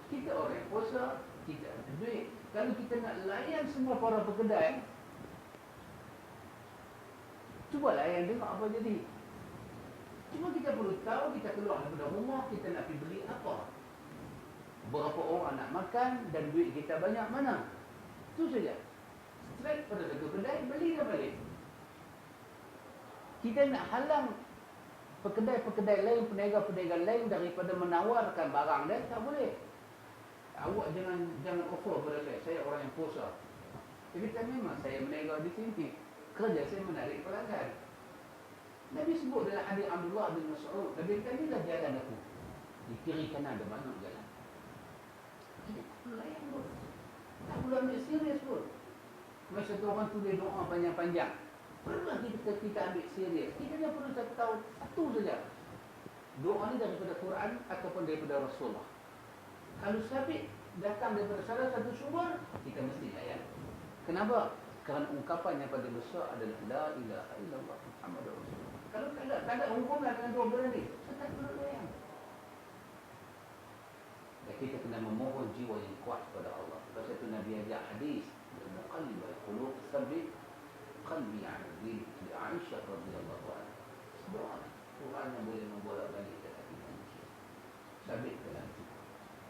Kita orang puasa, kita ada duit. Kalau kita nak layan semua para pekedai, cuba layan tengok apa jadi. Cuma kita perlu tahu, kita keluar daripada rumah, kita nak pergi beli apa. Berapa orang nak makan dan duit kita banyak mana. Itu saja. Straight pada satu kedai, beli dan balik. Kita nak halang pekedai-pekedai lain, peniaga-peniaga lain daripada menawarkan barang dia, tak boleh. Awak jangan offer pada saya orang yang puasa. Tapi tak, memang saya meniaga di sini. Kerja saya menarik pelanggan. Nabi sebut dalam hadis Abdullah bin Mas'ud, Nabi kata, inilah jalan aku. Di kiri kanan ada banyak jalan. Kita tak perlu layan pun. Tak perlu ambil serius pun. Masa tu orang tulis doa panjang-panjang. Perlulah kita ambil serius. Kita hanya perlu tahu satu saja. Doa ni daripada Quran ataupun daripada Rasulullah. Kalau sabit datang daripada salah satu sumber, kita mesti layan. Kenapa? Kerana ungkapan yang paling besar adalah La ilaha illallah Muhammadur Rasulullah. Kalau tak ada hubungan dengan dua benda ni, kita tak perlu layan. Dan kita kena memohon jiwa yang kuat kepada Allah. Pasal itu Nabi ajak hadis, Al-Muqallibal Qulub Sabit Qalbi ala din li Aisyah radhiyallahu anha. Doa Quran yang boleh membolak-balik hati manusia. Sabit dalam itu.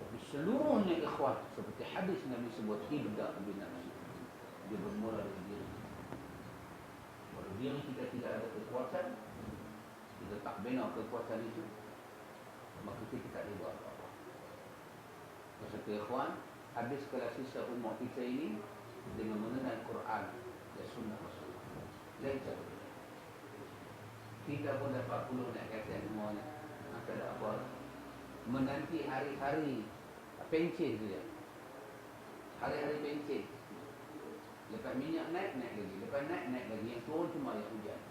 Tapi seluruhnya ikhwan, seperti hadis Nabi sebut, ibda' bin nafsi. Dia bermula dari diri. Kalau diri kita tidak ada kekuatan, kita tak bina kekuatan itu, maka kita tak boleh buat apa-apa. Pasal itu ikhwan, habis kelas sisa umat kita ini dengan mengenal Quran dan sunnah Rasulullah. Lain cara. Kita pun dapat puluh nak kata semuanya. Tak ada apa. Menanti hari-hari pencen saja. Hari-hari pencen. Lepas minyak naik lagi. Lepas naik lagi. Yang turun cuma ayat hujan.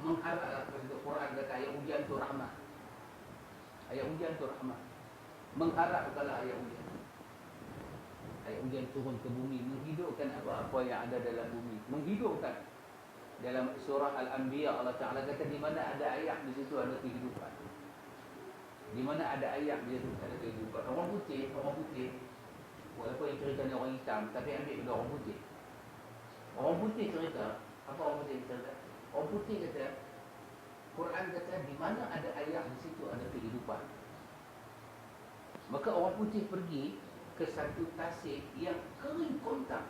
Mengharaplah kepada Quran kata ayat hujan itu rahmat. Ayat hujan itu rahmat. Mengharap kalau ayat hujan. Ayat hujan turun ke bumi, menghidupkan apa-apa yang ada dalam bumi. Menghidupkan. Dalam surah Al-Anbiya Allah Ta'ala kata di mana ada ayat di situ ada kehidupan. Di mana ada ayat di situ ada kehidupan. Orang putih walaupun yang ceritanya orang hitam, tapi ambil pada orang putih. Orang putih cerita, apa orang putih cerita? Orang putih kata, Quran kata di mana ada ayat di situ ada kehidupan. Maka orang putih pergi ke satu tasik yang kering kontang,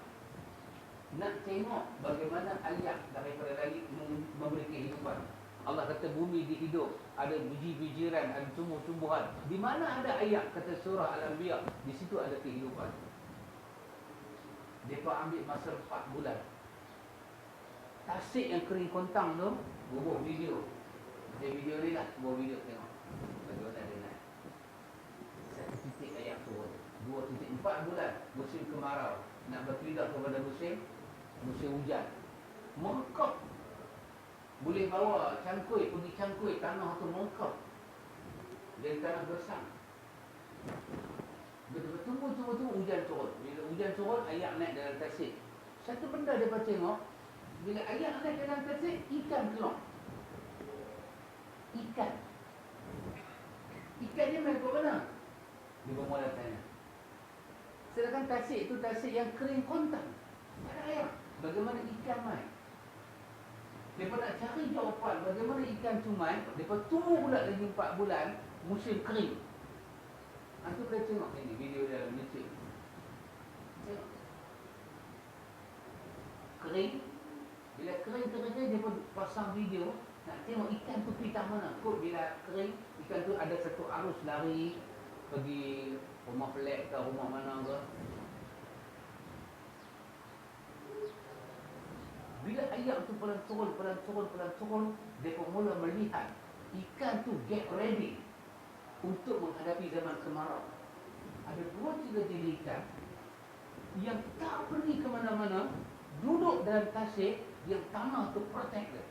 nak tengok bagaimana ayat daripada langit memberi kehidupan. Allah kata bumi dihidup, ada biji-bijiran, ada tumbuh-tumbuhan. Di mana ada ayat kata surah Al-Anbiya, di situ ada kehidupan. Mereka ambil masa 4 bulan. Tasik yang kering kontang tu bubuh video. Dia video ni lah, bubuh video tengok bagaimana dia naik. 1 titik ayat turun, 2 titik, 4 bulan. Musim kemarau nak berpindah kepada musim hujan. Mengkap. Boleh bawa cangkui, pergi cangkui tanah tu mengkap. Dan tanah bersang. Betul-betul tunggu hujan turun. Bila hujan turun, ayat naik dalam tasik. Satu benda dia tengok, bila ayat naik dalam tasik, ikan keluar. Ikan ni main kat mana? Dia bermula tanya. Sedangkan tasik tu tasik yang kering kontang. Tak ada ayat. Bagaimana ikan main? Mereka nak cari jawapan bagaimana ikan tu main. Mereka tunggu pula lagi 4 bulan musim kering. Antu boleh tengok ini video dalam YouTube. Tengok. Kering. Bila kering dia pun pasang video. Nak tengok ikan tu pergi tak mana. Kod bila kering, ikan tu ada satu arus lari pergi rumah flat ke rumah mana ke. Bila ayat tu pelan turun, dia pun mula melihat ikan tu get ready untuk menghadapi zaman kemarau. Ada 2-3 jenis ikan yang tak pergi ke mana-mana, duduk dalam tasik yang tanah tu protect dia.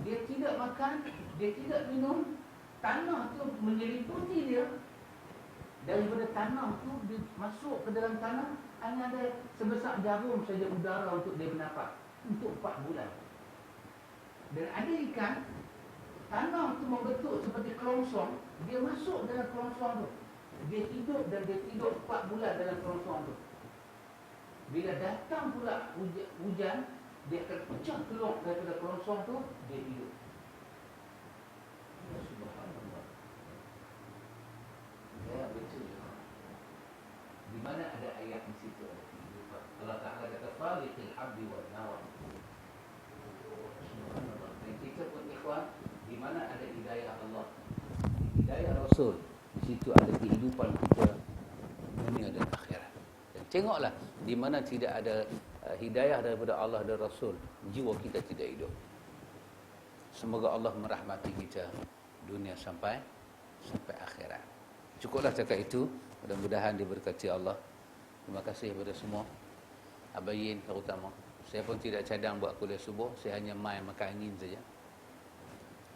Dia tidak makan, dia tidak minum, tanah tu menyeliputi dia. Daripada tanah tu dia masuk ke dalam tanah, hanya ada sebesar jarum saja udara untuk dia bernafas untuk 4 bulan. Dan ada ikan, tanah tu membentuk seperti kelongsong, dia masuk dalam kelongsong tu. Dia hidup dan dia tidur 4 bulan dalam kelongsong tu. Bila datang pula hujan, dia akan pecah keluar daripada kelongsong tu, dia hidup. Ya subhanallah. Ya betul. Di mana ada ayat di situ ada kehidupan. Allah Ta'ala kata faliqil habbi wal nawa. Subhanallah. Dan kita pun ikhwan, di mana ada hidayah Allah, hidayah Rasul, di situ ada kehidupan kita dunia dan akhirat. Dan tengoklah di mana tidak ada hidayah daripada Allah dan Rasul, jiwa kita tidak hidup. Semoga Allah merahmati kita dunia sampai akhirat. Cukuplah cakap itu. Mudah-mudahan diberkati Allah. Terima kasih kepada semua. Abayin terutama. Saya pun tidak cadang buat kuliah subuh. Saya hanya main makan angin saja.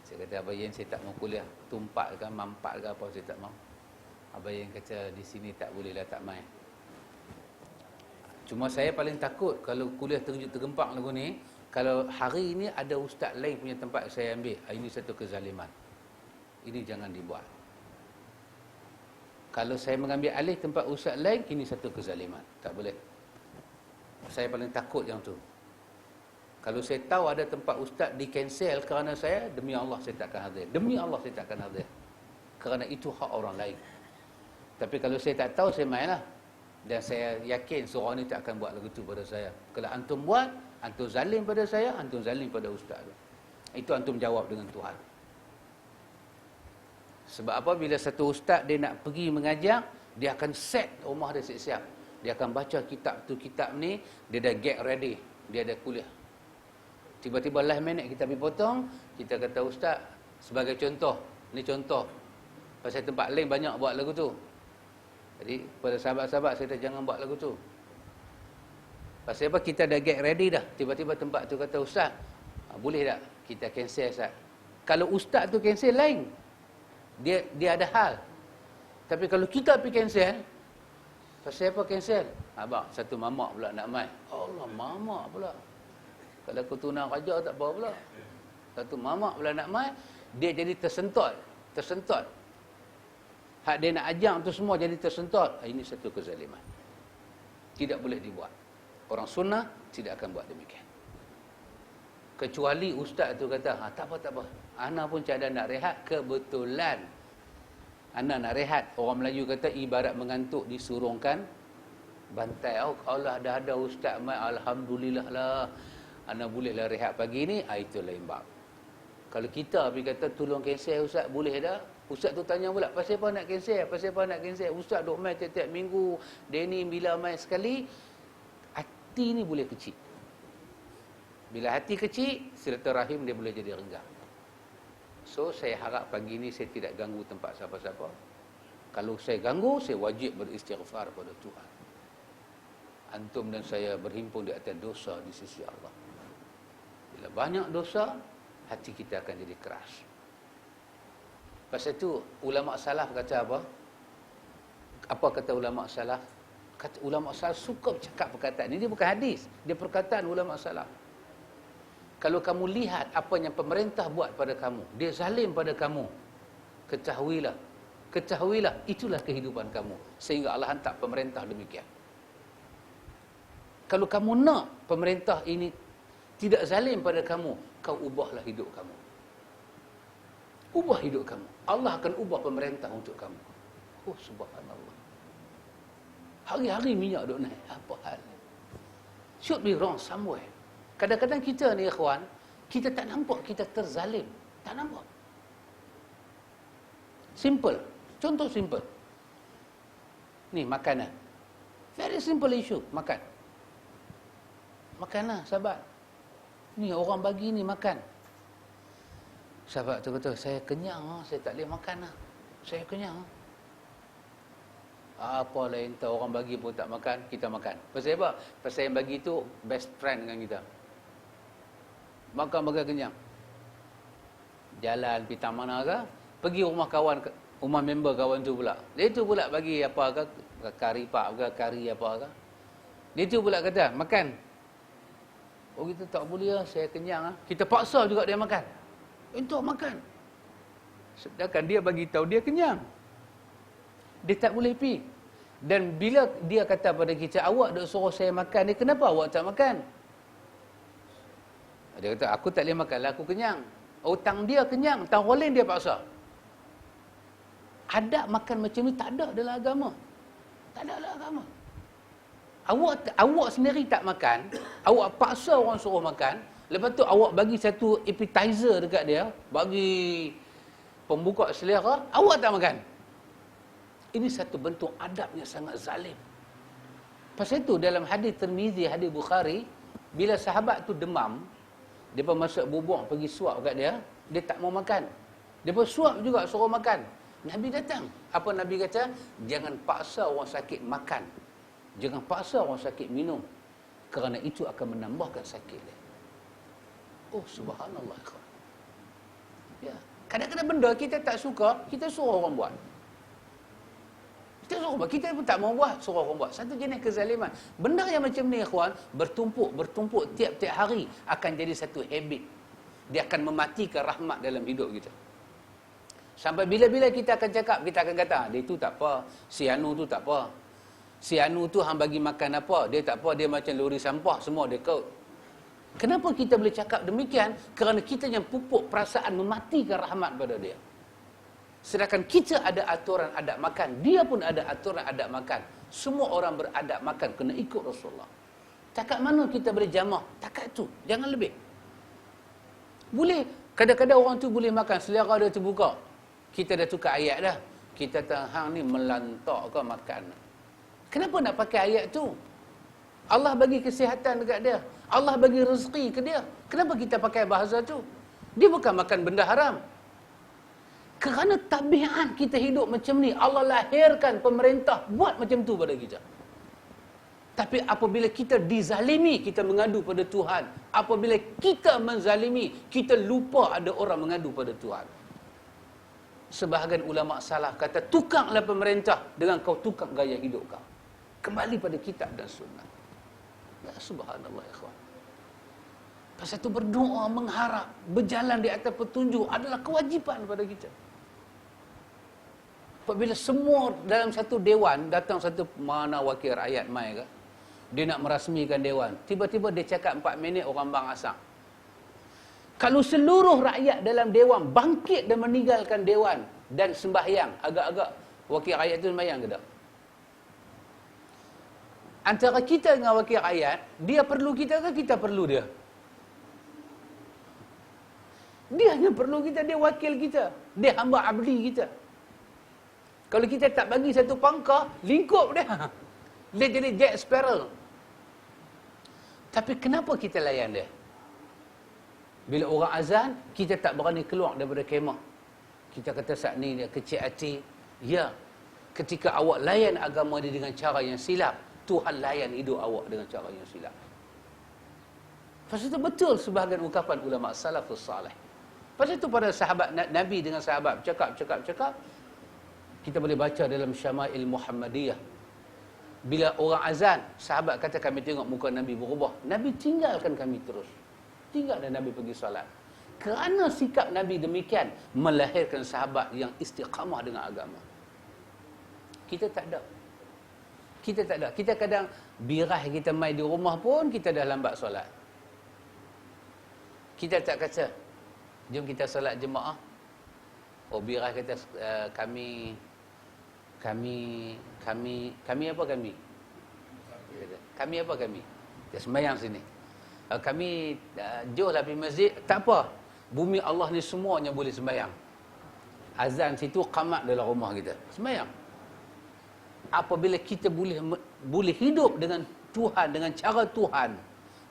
Saya kata Abayin saya tak mau kuliah. Tumpat ke, mampat ke apa saya tak mau. Abayin kata di sini tak boleh lah tak main. Cuma saya paling takut kalau kuliah terkejut tergempak lagu ni. Kalau hari ini ada ustaz lain punya tempat saya ambil. Ini satu kezaliman. Ini jangan dibuat. Kalau saya mengambil alih tempat ustaz lain, ini satu kezaliman. Tak boleh. Saya paling takut yang tu. Kalau saya tahu ada tempat ustaz di-cancel kerana saya, demi Allah saya takkan hadir. Demi Allah saya takkan hadir. Kerana itu hak orang lain. Tapi kalau saya tak tahu, saya mainlah. Dan saya yakin seorang ni tak akan buat lagu tu pada saya. Kalau antum buat, antum zalim pada saya, antum zalim pada ustaz tu. Itu antum jawab dengan Tuhan. Sebab apa? Bila satu ustaz dia nak pergi mengajar, dia akan set rumah dia siap-siap. Dia akan baca kitab tu, kitab ni, dia dah get ready. Dia ada kuliah. Tiba-tiba last minute kita pergi potong, kita kata ustaz, sebagai contoh, ni contoh. Pasal tempat lain banyak buat lagu tu. Jadi pada sahabat-sahabat saya kata jangan buat lagu tu. Pasal apa? Kita dah get ready dah. Tiba-tiba tempat tu kata ustaz, boleh tak kita cancel ustaz? Kalau ustaz tu cancel lain. Dia ada hal. Tapi kalau kita pergi cancel, pasal apa cancel? Abang, satu mamak pula nak main. Allah, mamak pula. Kalau keturunan raja tak apa pula. Satu mamak pula nak main, dia jadi tersentot. Hak dia nak ajang tu semua jadi tersentot. Ini satu kezaliman. Tidak boleh dibuat. Orang sunnah tidak akan buat demikian. Kecuali ustaz tu kata, tak apa. Ana pun cadang nak rehat, kebetulan ana nak rehat. Orang Melayu kata ibarat mengantuk disurungkan bantai. Oh, Allah dah ada ustaz mai, alhamdulillah lah. Ana bolehlah rehat pagi ni, itu lain bab. Kalau kita pergi kata tolong cancel ustaz, boleh dah. Ustaz tu tanya pula, pasal apa nak cancel? Pasal apa nak cancel? Ustaz duk mai tiap-tiap minggu. Dia ni bila mai sekali, hati ni boleh kecil. Bila hati kecil, silaturahim dia boleh jadi renggang. So, saya harap pagi ni saya tidak ganggu tempat siapa-siapa. Kalau saya ganggu, saya wajib beristighfar pada Tuhan. Antum dan saya berhimpun di atas dosa di sisi Allah. Bila banyak dosa, hati kita akan jadi keras. Pasal itu, ulama' salaf kata apa? Apa kata ulama' salaf? Kata ulama' salaf suka bercakap perkataan ini. Dia bukan hadis. Dia perkataan ulama' salaf. Kalau kamu lihat apa yang pemerintah buat pada kamu, dia zalim pada kamu, ketahuilah, itulah kehidupan kamu. Sehingga Allah hantar pemerintah demikian. Kalau kamu nak pemerintah ini tidak zalim pada kamu, kau ubahlah hidup kamu. Ubah hidup kamu. Allah akan ubah pemerintah untuk kamu. Oh, subhanallah. Hari-hari minyak duk naik. Apa hal? Should be wrong somewhere. Kadang-kadang kita ni, ikhwan, kita tak nampak kita terzalim. Tak nampak. Simple. Contoh simple. Ni, makanan. Very simple issue. Makan. Makanlah, sahabat. Ni, orang bagi ni makan. Sahabat tu kata, saya kenyang, saya tak boleh makan lah. Saya kenyang. Apa lain tahu, orang bagi pun tak makan, kita makan. Pasal apa? Pasal yang bagi tu best friend dengan kita. Makan kenyang. Jalan pergi taman mana ke, pergi rumah kawan, rumah member kawan tu pula. Dia tu pula bagi apa ke, kari pak ke, kari apa ke. Dia tu pula kata, makan. Oh, kita tak boleh lah, saya kenyang lah. Kita paksa juga dia makan. Untuk makan. Sedangkan dia bagi tahu dia kenyang. Dia tak boleh pergi. Dan bila dia kata pada kita, awak dah suruh saya makan ni, kenapa awak tak makan? Dia kata, aku tak boleh makan lah, aku kenyang. Hutang dia kenyang, hutang orang lain dia paksa. Adab makan macam ni tak ada dalam agama. Tak ada dalam agama. Awak sendiri tak makan, awak paksa orang suruh makan, lepas tu awak bagi satu appetizer dekat dia, bagi pembuka selera, awak tak makan. Ini satu bentuk adab yang sangat zalim. Pasal itu dalam hadis Tirmizi, hadis Bukhari, bila sahabat tu demam, dia pun masuk bubuk pergi suap kat dia, dia tak mau makan. Dia pun suap juga suruh makan. Nabi datang. Apa Nabi kata? Jangan paksa orang sakit makan. Jangan paksa orang sakit minum. Kerana itu akan menambahkan sakit dia. Oh, subhanallah. Ya. Kadang-kadang benda kita tak suka, kita suruh orang buat. Kita pun tak mau buat, suruh orang buat. Satu jenis kezaliman. Benda yang macam ni, ikhwan, bertumpuk tiap-tiap hari akan jadi satu habit. Dia akan mematikan rahmat dalam hidup kita. Sampai bila-bila kita akan cakap, kita akan kata, dia tu tak apa, si Anu tu tak apa. Si Anu tu hang bagi makan apa, dia tak apa, dia macam lori sampah, semua dia kaut. Kenapa kita boleh cakap demikian? Kerana kita yang pupuk perasaan mematikan rahmat pada dia. Sedangkan kita ada aturan adab makan, dia pun ada aturan adab makan. Semua orang beradab makan kena ikut Rasulullah. Takat mana kita boleh jamah? Takat tu, jangan lebih. Boleh, kadang-kadang orang tu boleh makan, selera dia terbuka. Kita dah tukar ayat dah. Kita hang ni melantak ke makan. Kenapa nak pakai ayat tu? Allah bagi kesihatan dekat dia. Allah bagi rezeki ke dia. Kenapa kita pakai bahasa tu? Dia bukan makan benda haram. Kerana tabiat kita hidup macam ni, Allah lahirkan pemerintah buat macam tu pada kita. Tapi apabila kita dizalimi, kita mengadu pada Tuhan. Apabila kita menzalimi, kita lupa ada orang mengadu pada Tuhan. Sebahagian ulama salaf kata, tukanglah pemerintah dengan kau tukang gaya hidup kau. Kembali pada kitab dan sunnah. Ya subhanallah, ikhwan. Pasal itu berdoa, mengharap, berjalan di atas petunjuk adalah kewajipan pada kita. Apabila semua dalam satu dewan, datang satu mana wakil rakyat mai ke, Dia nak merasmikan dewan. Tiba-tiba dia cakap 4 minit orang bang asak. Kalau seluruh rakyat dalam dewan bangkit dan meninggalkan dewan dan sembahyang, agak-agak wakil rakyat itu sembahyang ke tak? Antara kita dengan wakil rakyat, dia perlu kita ke kita perlu dia? Dia hanya perlu kita, dia wakil kita. Dia hamba abdi kita. Kalau kita tak bagi satu pangkah, lingkup dia. Dia jadi Jack Sparrow. Tapi kenapa kita layan dia? Bila orang azan, kita tak berani keluar daripada kemah. Kita kata saat ni dia kecil hati. Ya, ketika awak layan agama dia dengan cara yang silap, Tuhan layan hidup awak dengan cara yang silap. Pasal itu betul sebahagian ucapan ulama salafus salih. Pasal itu pada sahabat Nabi dengan sahabat cakap, kita boleh baca dalam Syama'il Muhammadiyah. Bila orang azan, sahabat kata kami tengok muka Nabi berubah. Nabi tinggalkan kami terus. Tinggal dan Nabi pergi salat. Kerana sikap Nabi demikian, melahirkan sahabat yang istiqamah dengan agama. Kita tak ada. Kita kadang birah kita main di rumah pun, kita dah lambat solat. Kita tak kata, jom kita solat jemaah. Oh, birah kata, kami apa kami? Kami apa kami? Dia sembahyang sini. Kami jauh lah pergi masjid. Tak apa. Bumi Allah ni semuanya boleh sembahyang. Azan situ, qamat dalam rumah kita. Sembahyang. Apabila kita boleh hidup dengan Tuhan, dengan cara Tuhan,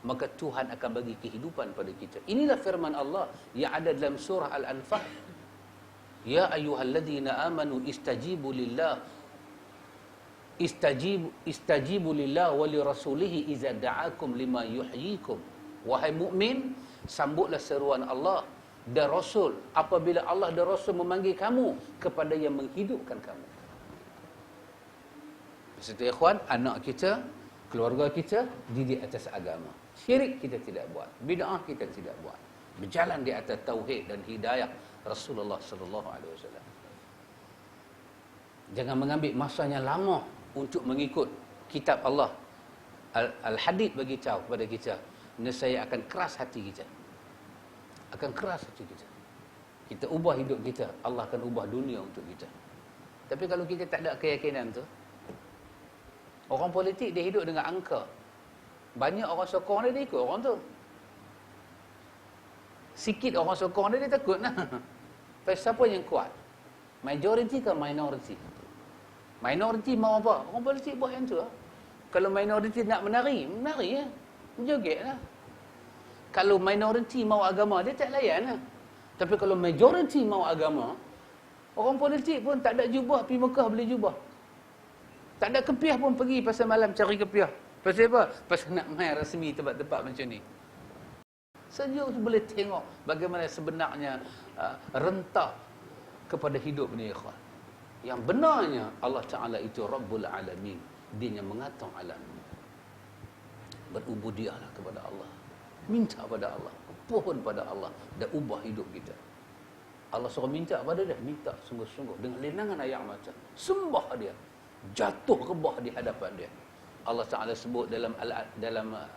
maka Tuhan akan bagi kehidupan pada kita. Inilah firman Allah yang ada dalam surah Al-Anfal. Ya ayyuhalladzina amanu istajibu lillah wa li rasulihi iza da'akum lima yuhyikum. Wahai mukmin, sambutlah seruan Allah dan Rasul apabila Allah dan Rasul memanggil kamu kepada yang menghidupkan kamu. Maksudnya ikhwan, anak kita, keluarga kita didik atas agama. Syirik kita tidak buat, bid'ah kita tidak buat. Berjalan di atas tauhid dan hidayah Rasulullah sallallahu alaihi wasallam. Jangan mengambil masanya lama untuk mengikut kitab Allah. Al-Hadid bagi tahu kepada kita, nescaya akan keras hati kita. Akan keras hati kita. Kita ubah hidup kita, Allah akan ubah dunia untuk kita. Tapi kalau kita tak ada keyakinan tu, orang politik dia hidup dengan angka. Banyak orang sokong dia ikut orang tu. Sikit orang sokong dia takut nah. Pasal siapa yang kuat? Majority ke minority? Minority mau apa? Orang politik buat yang tu lah. Kalau minority nak menari ya. Joget lah. Kalau minority mau agama, dia tak layan lah. Tapi kalau majority mau agama, orang politik pun tak ada jubah, pergi Mekah beli jubah. Tak ada kepiah pun pergi pasal malam cari kepiah. Pasal apa? Pasal nak main rasmi tempat-tempat macam ni. Sejuk boleh tengok bagaimana sebenarnya rentah kepada hidup ni, ikhwan. Yang benarnya Allah Ta'ala itu Rabbul Alamin. Dia yang mengatur alam. Berubudiahlah kepada Allah. Minta pada Allah. Pohon pada Allah. Dan ubah hidup kita. Allah suruh minta pada dia. Minta sungguh-sungguh. Dengan linangan air mata. Sembah dia. Jatuh rebah di hadapan dia. Allah Ta'ala sebut dalam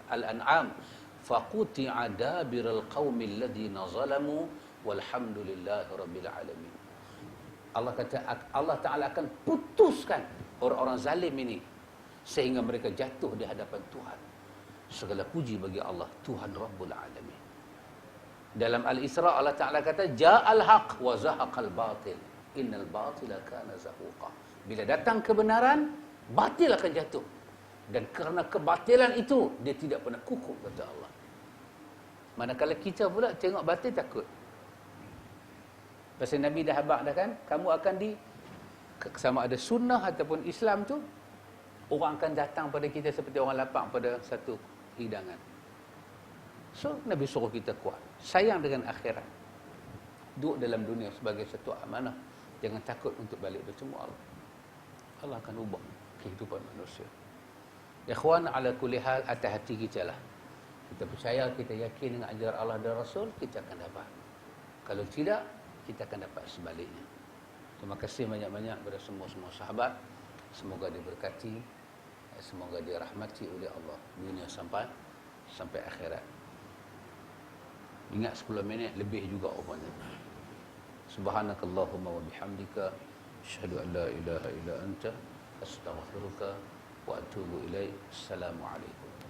Al-An'am. Faquti'a dabiral qaumil ladhina zalamu walhamdulillahi rabbil alamin. Allah kata Allah Ta'ala akan putuskan orang-orang zalim ini sehingga mereka jatuh di hadapan Tuhan. Segala puji bagi Allah, Tuhan Rabbul Alamin. Dalam Al-Isra Allah Ta'ala kata ja'al haq wa zahaqal batil innal batila kana zahuqa. Bila datang kebenaran, batil akan jatuh. Dan kerana kebatilan itu, dia tidak pernah kukuh, kata Allah. Manakala kita pula tengok batil takut. Pasal Nabi dah habaq dah kan, kamu akan sama ada sunnah ataupun Islam tu, orang akan datang pada kita seperti orang lapang pada satu hidangan. So, Nabi suruh kita kuat. Sayang dengan akhirat. Duduk dalam dunia sebagai satu amanah. Jangan takut untuk balik bertemu Allah. Allah akan ubah kehidupan manusia. Ikhwan, ala kulli hal, atas hati kita lah. Kita percaya, kita yakin dengan ajaran Allah dan Rasul, kita akan dapat. Kalau tidak, kita akan dapat sebaliknya. Terima kasih banyak-banyak kepada semua sahabat. Semoga diberkati semoga dirahmati oleh Allah dunia sampai akhirat. Ingat 10 minit lebih juga rupanya. Subhanakallahumma wa bihamdika asyhadu an la ilaha illa anta astaghfiruka wa atubu ilaik. Assalamualaikum.